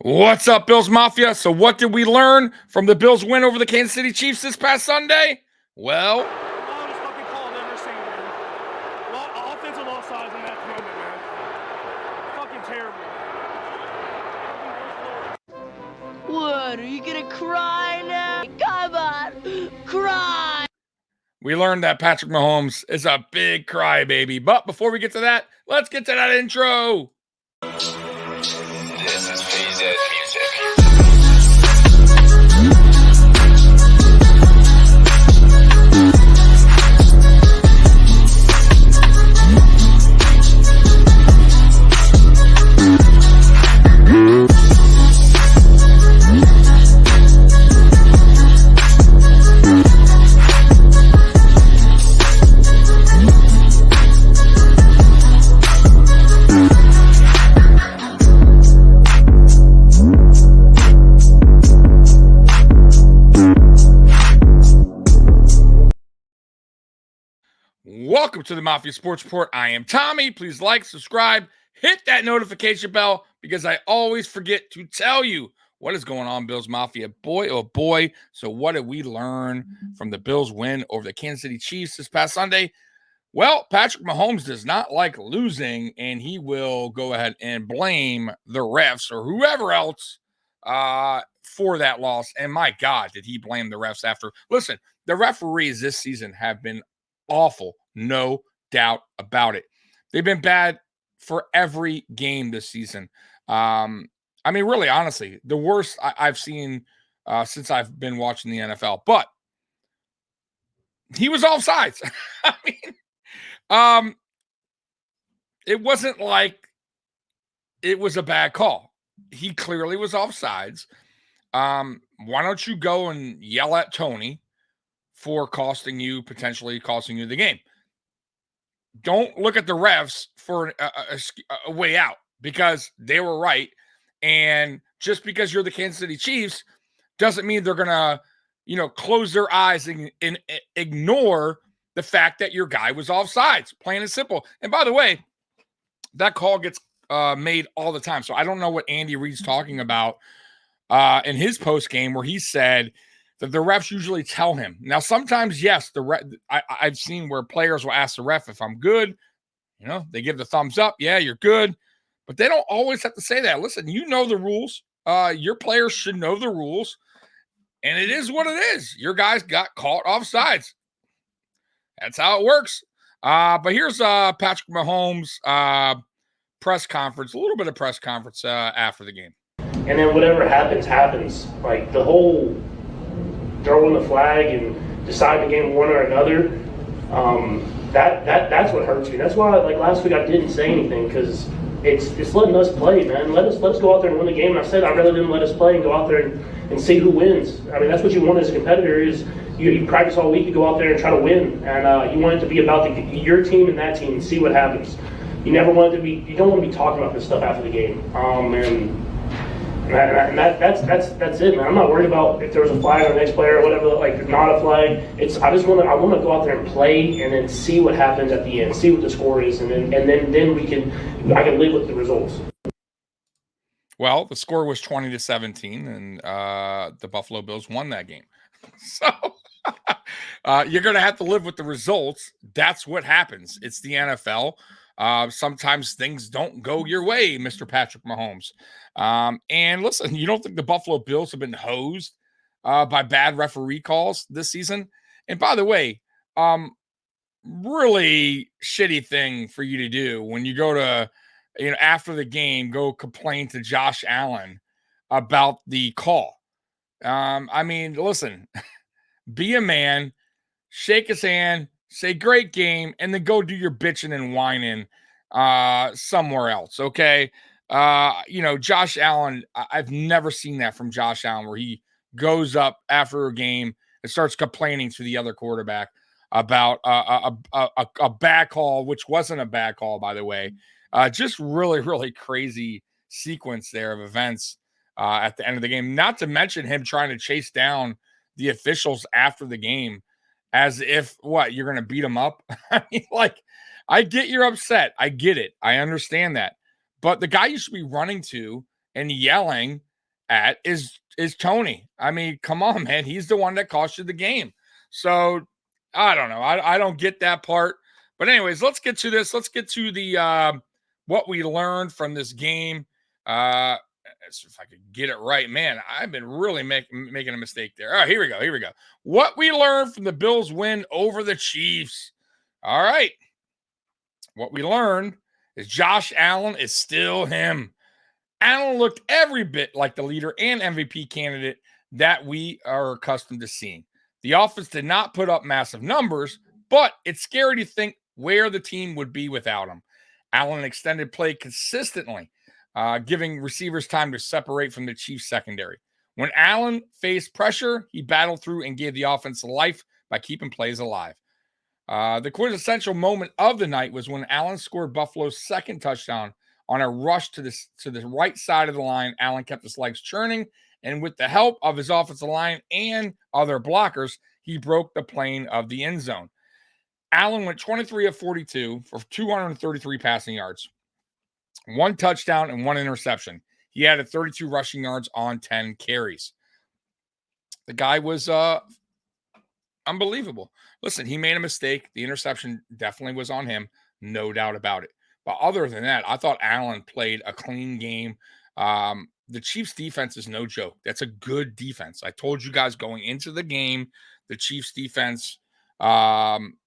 What's up, Bills Mafia? So, what did we learn from the Bills' win over the Kansas City Chiefs this past Sunday? Well, Loudest fucking call I've ever seen, man. Offensive offsides in that moment, man. Fucking terrible. What, are you gonna cry now? Come on, cry! we learned that Patrick Mahomes is a big crybaby. But before we get to that, let's get to that intro. This is PZ Music. Welcome to the Mafia Sports Report. I am Tommy. Please like, subscribe, hit that notification bell because I always forget to tell you what is going on, Bills Mafia. Boy, oh boy. So, what did we learn from the Bills' win over the Kansas City Chiefs this past Sunday? Well, Patrick Mahomes does not like losing, and he will go ahead and blame the refs or whoever else for that loss. And my God, did he blame the refs after? Listen, the referees this season have been awful, no doubt about it. They've been bad for every game this season. I mean, really, honestly, the worst I've seen since I've been watching the NFL. But he was offsides. I mean, it wasn't like it was a bad call. He clearly was offsides. Why don't you go and yell at Tony for potentially costing you the game? Don't look at the refs for a way out because they were right. And just because you're the Kansas City Chiefs doesn't mean they're going to, close their eyes and ignore the fact that your guy was offsides, plain and simple. And by the way, that call gets made all the time. So I don't know what Andy Reid's talking about in his post game where he said that the refs usually tell him. Now, sometimes, yes, I've seen where players will ask the ref if I'm good. They give the thumbs up. Yeah, you're good. But they don't always have to say that. Listen, you know the rules. Your players should know the rules. And it is what it is. Your guys got caught offsides. That's how it works. But here's Patrick Mahomes' press conference, a little bit of press conference after the game. And then whatever happens. Like the whole throwing the flag and deciding the game one or another, that's what hurts me. That's why, like last week, I didn't say anything because it's letting us play, man. Let us go out there and win the game. And I said I'd rather them let us play and go out there and see who wins. I mean, that's what you want as a competitor is you practice all week, you go out there and try to win, and you want it to be about your team and that team and see what happens. You never want it to be. You don't want to be talking about this stuff after the game. And that's it, man. I'm not worried about if there was a flag on the next player or whatever. Like, not a flag. I want to go out there and play, and then see what happens at the end, see what the score is, and then I can live with the results. Well, the score was 20-17, and the Buffalo Bills won that game. So you're going to have to live with the results. That's what happens. It's the NFL. Sometimes things don't go your way, Mr. Patrick Mahomes. And listen, you don't think the Buffalo Bills have been hosed by bad referee calls this season? And by the way, really shitty thing for you to do when you go to, after the game, go complain to Josh Allen about the call. I mean, listen, be a man, shake his hand, say great game, and then go do your bitching and whining somewhere else, okay? Josh Allen, I've never seen that from Josh Allen where he goes up after a game and starts complaining to the other quarterback about a bad call, which wasn't a bad call, by the way. Just really, really crazy sequence there of events at the end of the game. Not to mention him trying to chase down the officials after the game as if, you're going to beat them up? I mean, I get you're upset. I get it. I understand that. But the guy you should be running to and yelling at is Tony. I mean, come on, man. He's the one that cost you the game. So I don't know. I don't get that part. But anyways, let's get to this. Let's get to the what we learned from this game. If I could get it right, man, I've been really making a mistake there. All right, here we go. Here we go. What we learned from the Bills' win over the Chiefs. All right. What we learned is Josh Allen is still him. Allen looked every bit like the leader and MVP candidate that we are accustomed to seeing. The offense did not put up massive numbers, but it's scary to think where the team would be without him. Allen extended play consistently, giving receivers time to separate from the Chiefs' secondary. When Allen faced pressure, he battled through and gave the offense life by keeping plays alive. The quintessential moment of the night was when Allen scored Buffalo's second touchdown on a rush to the right side of the line. Allen kept his legs churning, and with the help of his offensive line and other blockers, he broke the plane of the end zone. Allen went 23 of 42 for 233 passing yards, 1 touchdown and 1 interception. He added 32 rushing yards on 10 carries. The guy was unbelievable. Listen, he made a mistake. The interception definitely was on him, no doubt about it. But other than that, I thought Allen played a clean game. The Chiefs defense is no joke. That's a good defense. I told you guys going into the game, the Chiefs defense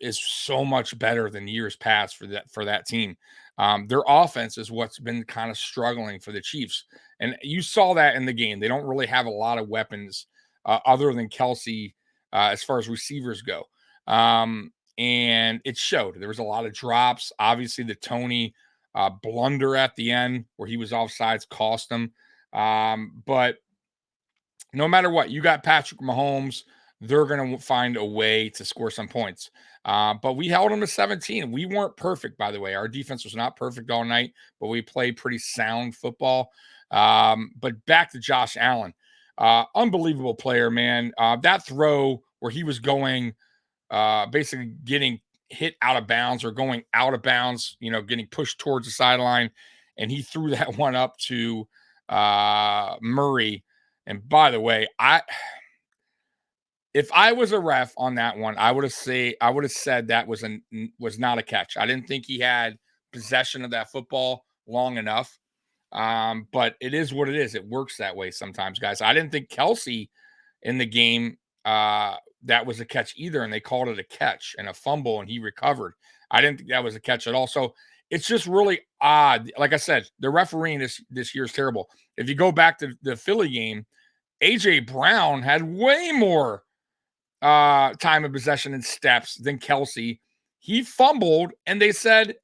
is so much better than years past for that team. Their offense is what's been kind of struggling for the Chiefs. And you saw that in the game. They don't really have a lot of weapons other than Kelsey as far as receivers go. And it showed. There was a lot of drops. Obviously, the Tony blunder at the end where he was offsides cost them. But no matter what, you got Patrick Mahomes. They're going to find a way to score some points. But we held them to 17. We weren't perfect, by the way. Our defense was not perfect all night, but we played pretty sound football. But back to Josh Allen. Unbelievable player, man. That throw where he was going basically getting hit out of bounds or going out of bounds, getting pushed towards the sideline. And he threw that one up to Murray. And by the way, if I was a ref on that one, I would have said that was not a catch. I didn't think he had possession of that football long enough. But it is what it is. It works that way sometimes, guys. I didn't think Kelsey in the game that was a catch either, and they called it a catch and a fumble, and he recovered. I didn't think that was a catch at all. So it's just really odd. Like I said, the refereeing this year is terrible. If you go back to the Philly game, A.J. Brown had way more time of possession and steps than Kelsey. He fumbled, and they said,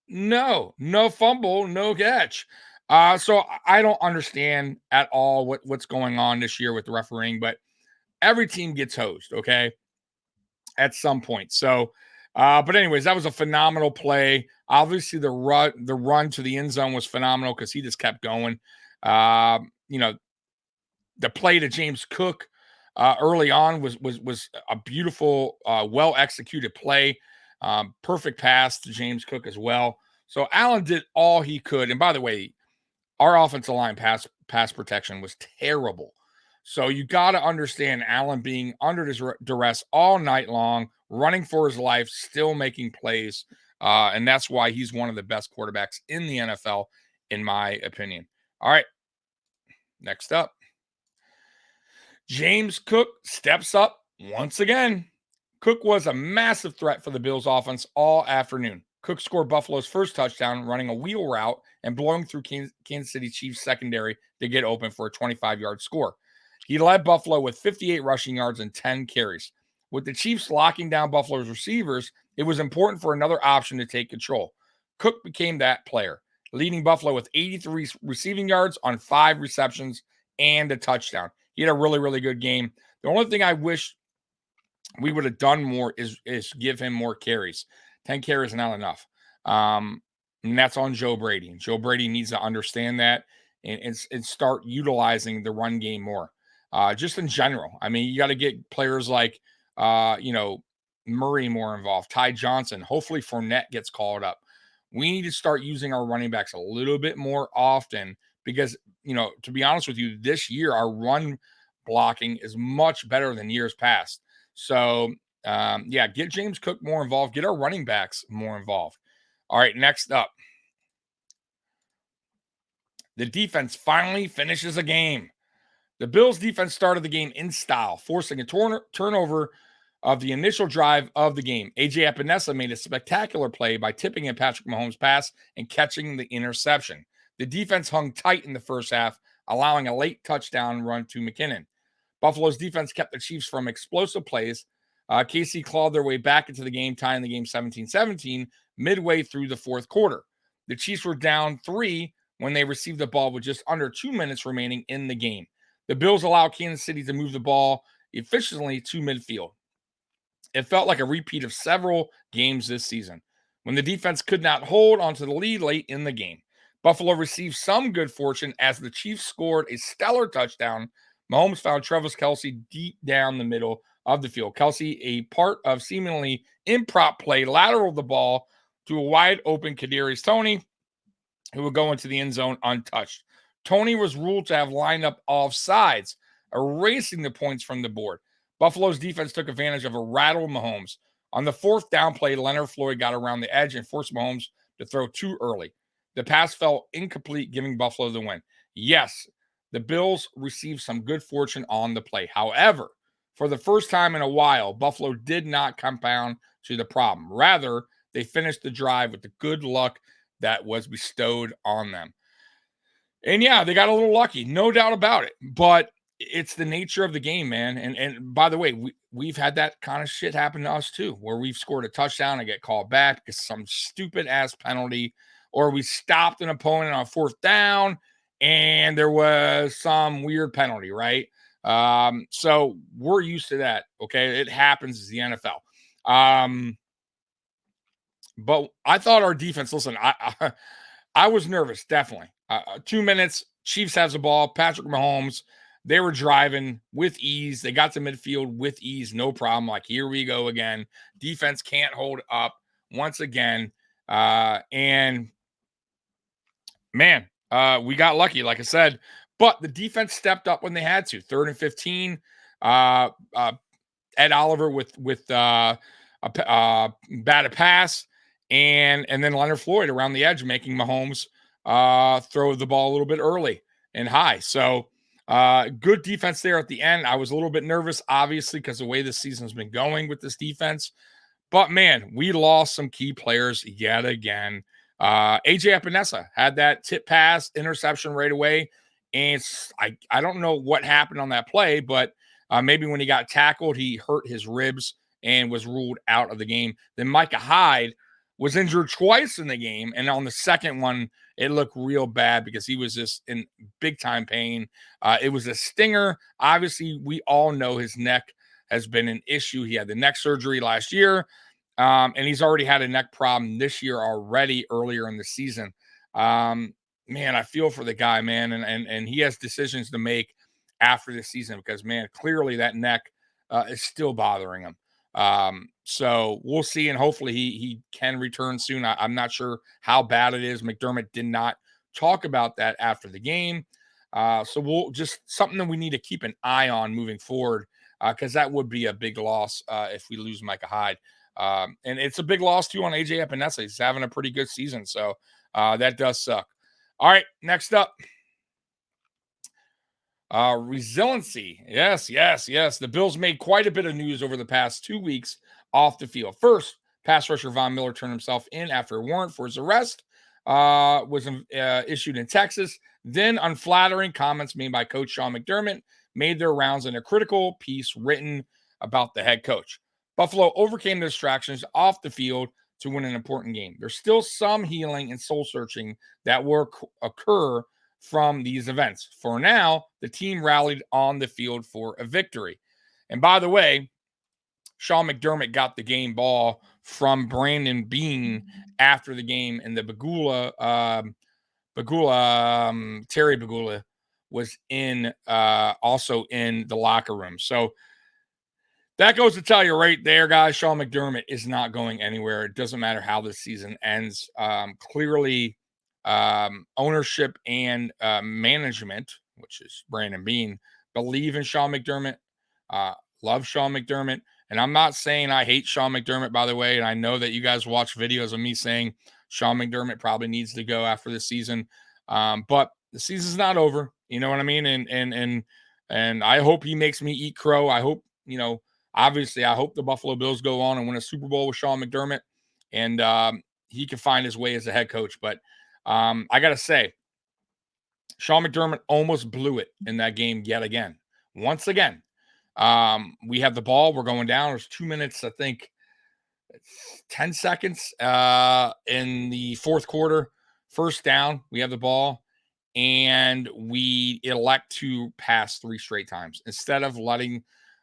no fumble, no catch. So I don't understand at all what's going on this year with the refereeing, but every team gets hosed, okay, at some point. So, but anyways, that was a phenomenal play. Obviously, the run to the end zone was phenomenal because he just kept going. The play to James Cook early on was a beautiful, well executed play. Perfect pass to James Cook as well. So Allen did all he could. And by the way, our offensive line pass protection was terrible. So you got to understand Allen being under duress all night long, running for his life, still making plays. And that's why he's one of the best quarterbacks in the NFL, in my opinion. All right. Next up, James Cook steps up once again. Cook was a massive threat for the Bills offense all afternoon. Cook scored Buffalo's first touchdown running a wheel route and blowing through Kansas City Chiefs secondary to get open for a 25-yard score. He led Buffalo with 58 rushing yards and 10 carries. With the Chiefs locking down Buffalo's receivers, it was important for another option to take control. Cook became that player, leading Buffalo with 83 receiving yards on 5 receptions and a touchdown. He had a really, really good game. The only thing I wish we would have done more is give him more carries. 10 carries is not enough. And that's on Joe Brady. And Joe Brady needs to understand that and start utilizing the run game more. Just in general. I mean, you got to get players like, Murray more involved, Ty Johnson. Hopefully Fournette gets called up. We need to start using our running backs a little bit more often because, to be honest with you, this year our run blocking is much better than years past. So, get James Cook more involved. Get our running backs more involved. All right, next up. The defense finally finishes a game. The Bills defense started the game in style, forcing a turnover of the initial drive of the game. A.J. Epinesa made a spectacular play by tipping in Patrick Mahomes' pass and catching the interception. The defense hung tight in the first half, allowing a late touchdown run to McKinnon. Buffalo's defense kept the Chiefs from explosive plays. KC clawed their way back into the game, tying the game 17-17 midway through the fourth quarter. The Chiefs were down 3 when they received the ball with just under 2 minutes remaining in the game. The Bills allowed Kansas City to move the ball efficiently to midfield. It felt like a repeat of several games this season when the defense could not hold onto the lead late in the game. Buffalo received some good fortune as the Chiefs scored a stellar touchdown. Mahomes found Travis Kelce deep down the middle of the field. Kelce, a part of seemingly improp play, lateraled the ball to a wide open Kadarius Toney, who would go into the end zone untouched. Toney was ruled to have lined up offsides, erasing the points from the board. Buffalo's defense took advantage of a rattled Mahomes. On the fourth down play, Leonard Floyd got around the edge and forced Mahomes to throw too early. The pass fell incomplete, giving Buffalo the win. Yes, the Bills received some good fortune on the play. However, for the first time in a while, Buffalo did not compound to the problem. Rather, they finished the drive with the good luck that was bestowed on them. And yeah, they got a little lucky, no doubt about it. But it's the nature of the game, man. And by the way, we've had that kind of shit happen to us too, where we've scored a touchdown and get called back because some stupid ass penalty, or we stopped an opponent on fourth down and there was some weird penalty, right? So we're used to that. Okay, it happens as the NFL. But I thought our defense. Listen, I was nervous, definitely. 2 minutes, Chiefs has the ball. Patrick Mahomes, they were driving with ease. They got to midfield with ease, no problem. Like, here we go again. Defense can't hold up once again. And, man, we got lucky, like I said. But the defense stepped up when they had to. 3rd and 15. Ed Oliver with a batted pass. And then Leonard Floyd around the edge, making Mahomes throw the ball a little bit early and high. So good defense there at the end. I was a little bit nervous, obviously, because the way this season's been going with this defense. But, man, we lost some key players yet again. A.J. Epinesa had that tip pass interception right away. And I don't know what happened on that play, but maybe when he got tackled, he hurt his ribs and was ruled out of the game. Then Micah Hyde was injured twice in the game. And on the second one, it looked real bad because he was just in big time pain. It was a stinger. Obviously, we all know his neck has been an issue. He had the neck surgery last year, and he's already had a neck problem this year already earlier in the season. Man, I feel for the guy, man. And he has decisions to make after this season because, man, clearly that neck is still bothering him. So we'll see, and hopefully he can return soon. I'm not sure how bad it is. McDermott did not talk about that after the game. So we'll just something that we need to keep an eye on moving forward, because that would be a big loss if we lose Micah Hyde. And it's a big loss too on A.J. Epinesa. He's having a pretty good season, so that does suck. All right, next up. Resiliency. Yes. The Bills made quite a bit of news over the past 2 weeks off the field. First, pass rusher Von Miller turned himself in after a warrant for his arrest was issued in Texas. Then unflattering comments made by Coach Sean McDermott made their rounds in a critical piece written about the head coach. Buffalo overcame the distractions off the field to win an important game. There's still some healing and soul searching that will occur from these events. For now, the team rallied on the field for a victory. And by the way, Sean McDermott got the game ball from Brandon Beane after the game, and the Terry Bagula was also in the locker room. So that goes to tell you right there, guys, Sean McDermott is not going anywhere. It doesn't matter how this season ends. Clearly, ownership and management, which is Brandon Bean, believe in Sean McDermott, love Sean McDermott. And I'm not saying I hate Sean McDermott, by the way. And I know that you guys watch videos of me saying Sean McDermott probably needs to go after this season. But the season's not over. You know what I mean? And I hope he makes me eat crow. I hope, obviously, I hope the Buffalo Bills go on and win a Super Bowl with Sean McDermott. And he can find his way as a head coach. But I got to say, Sean McDermott almost blew it in that game yet again. Once again, we have the ball. We're going down. There's 2 minutes, I think, 10 seconds in the fourth quarter. First down, we have the ball, and we elect to pass 3 straight times instead of letting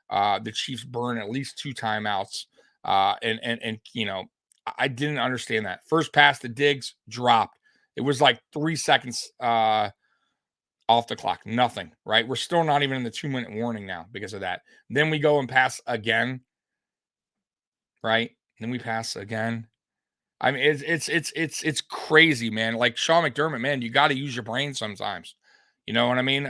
the Chiefs burn at least 2 timeouts. I didn't understand that. First pass to Diggs, dropped. It was like 3 seconds off the clock. Nothing, right? We're still not even in the 2-minute warning now because of that. Then we go and pass again, right? Then we pass again. I mean, it's crazy, man. Like Sean McDermott, man, you got to use your brain sometimes. You know what I mean?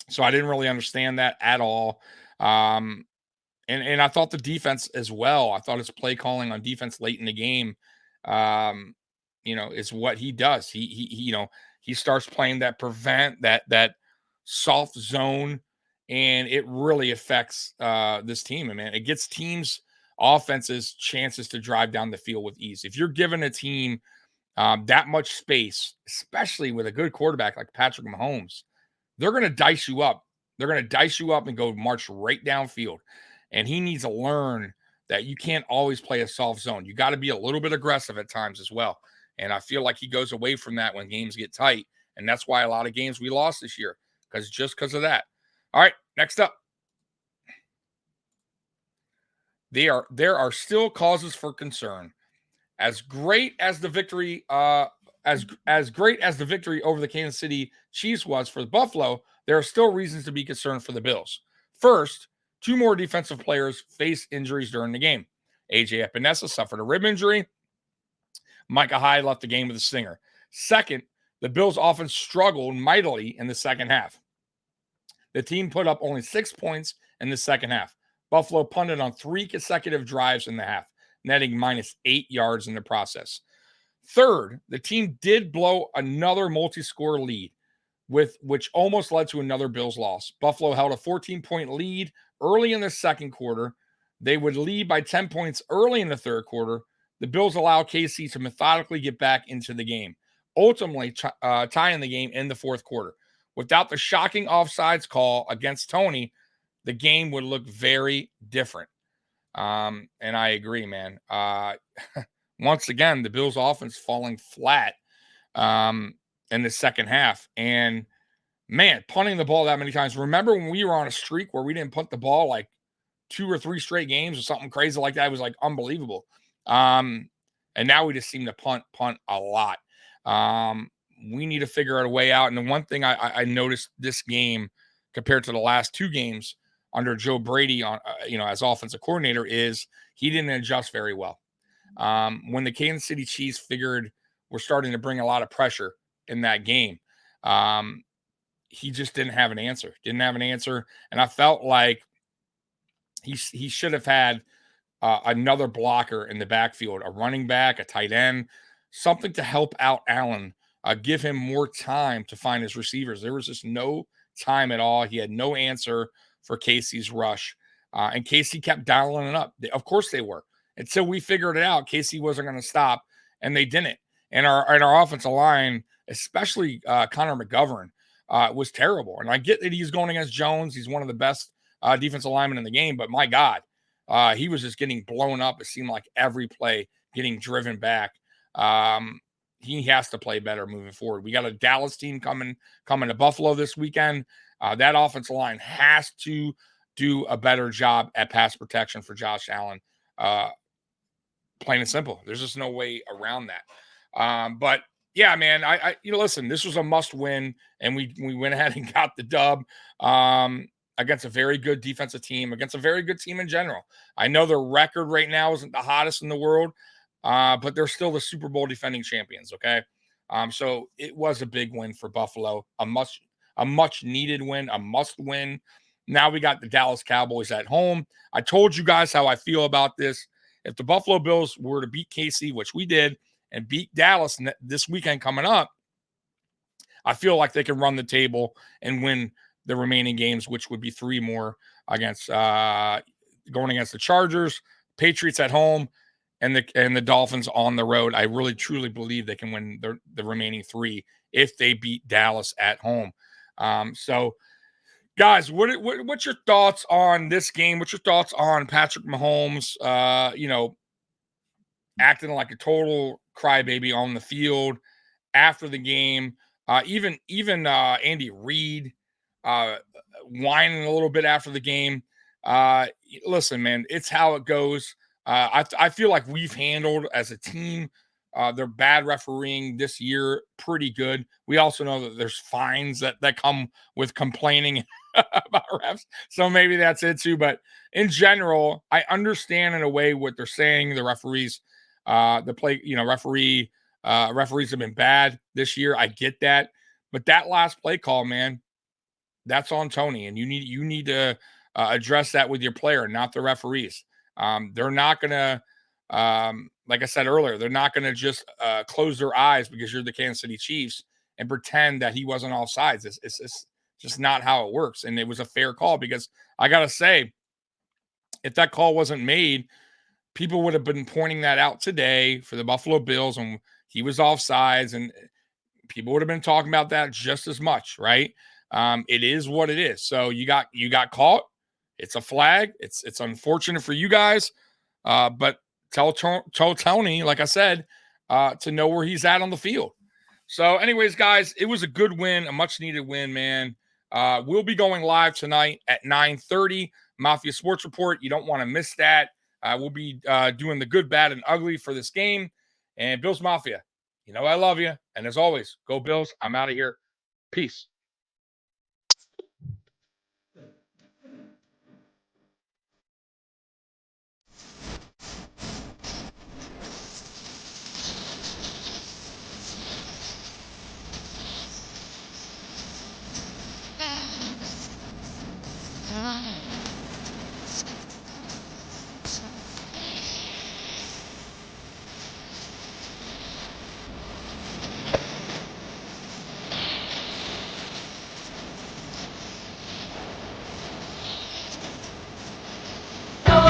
So I didn't really understand that at all. And I thought the defense as well. I thought his play calling on defense late in the game, is what he does. He starts playing that prevent, that soft zone, and it really affects this team. And man, it gets teams' offenses chances to drive down the field with ease. If you're giving a team that much space, especially with a good quarterback like Patrick Mahomes, they're going to dice you up. They're going to dice you up and go march right downfield. And he needs to learn that you can't always play a soft zone. You got to be a little bit aggressive at times as well. And I feel like he goes away from that when games get tight. And that's why a lot of games we lost this year, because of that. All right, next up. There are still causes for concern. As great as the victory, as great as the victory over the Kansas City Chiefs was for the Buffalo, there are still reasons to be concerned for the Bills. First, 2 more defensive players faced injuries during the game. AJ Epinesa suffered a rib injury. Micah Hyde left the game with a stinger. Second, the Bills offense struggled mightily in the second half. The team put up only 6 points in the second half. Buffalo punted on 3 consecutive drives in the half, netting -8 yards in the process. Third, the team did blow another multi-score lead, which almost led to another Bills loss. Buffalo held a 14-point lead early in the second quarter. They would lead by 10 points early in the third quarter. The Bills allowed KC to methodically get back into the game, ultimately tying the game in the fourth quarter. Without the shocking offsides call against Tony, the game would look very different. And I agree, man. Once again, the Bills offense falling flat in the second half. And, man, punting the ball that many times. Remember when we were on a streak where we didn't punt the ball like 2 or 3 straight games or something crazy like that? It was like unbelievable. And now we just seem to punt a lot. We need to figure out a way out. And the one thing I noticed this game compared to the last 2 games under Joe Brady on, as offensive coordinator is he didn't adjust very well. When the Kansas City Chiefs figured we're starting to bring a lot of pressure in that game, he just didn't have an answer. And I felt like he should have had another blocker in the backfield, a running back, a tight end, something to help out Allen, give him more time to find his receivers. There was just no time at all. He had no answer for Casey's rush. And Casey kept dialing it up. Of course they were. Until we figured it out, Casey wasn't going to stop, and they didn't. And our offensive line, especially Connor McGovern, was terrible. And I get that he's going against Jones. He's one of the best defensive linemen in the game. But, my God, he was just getting blown up. It seemed like every play getting driven back. He has to play better moving forward. We got a Dallas team coming to Buffalo this weekend. That offensive line has to do a better job at pass protection for Josh Allen. Plain and simple. There's just no way around that. But yeah, man, I listen, this was a must win, and we went ahead and got the dub against a very good defensive team, against a very good team in general. I know their record right now isn't the hottest in the world, but they're still the Super Bowl defending champions. Okay. So it was a big win for Buffalo, a much needed win, a must win. Now we got the Dallas Cowboys at home. I told you guys how I feel about this. If the Buffalo Bills were to beat KC, which we did, and beat Dallas this weekend coming up, I feel like they can run the table and win the remaining games, which would be 3 more against going against the Chargers, Patriots at home, and the Dolphins on the road. I really truly believe they can win the remaining 3 if they beat Dallas at home. So guys, what's your thoughts on this game? What's your thoughts on Patrick Mahomes? Acting like a total crybaby on the field after the game. Even Andy Reid whining a little bit after the game. Listen, man, it's how it goes. I feel like we've handled as a team their bad refereeing this year pretty good. We also know that there's fines that come with complaining about refs, so maybe that's it too. But in general, I understand in a way what they're saying. The referees, referees have been bad this year. I get that, but that last play call, man, that's on Tony, and you need to address that with your player, not the referees. They're not gonna, like I said earlier, they're not gonna just close their eyes because you're the Kansas City Chiefs and pretend that he wasn't offsides. It's just not how it works, and it was a fair call because I gotta say, if that call wasn't made, people would have been pointing that out today for the Buffalo Bills, and he was offsides, and people would have been talking about that just as much, right? It is what it is. So you got caught. It's a flag. It's unfortunate for you guys, but tell Tony, like I said, to know where he's at on the field. So, anyways, guys, it was a good win, a much needed win, man. We'll be going live tonight at 9:30. Mafia Sports Report. You don't want to miss that. We'll be doing the good, bad, and ugly for this game. And Bills Mafia, you know I love you. And as always, go Bills. I'm out of here. Peace.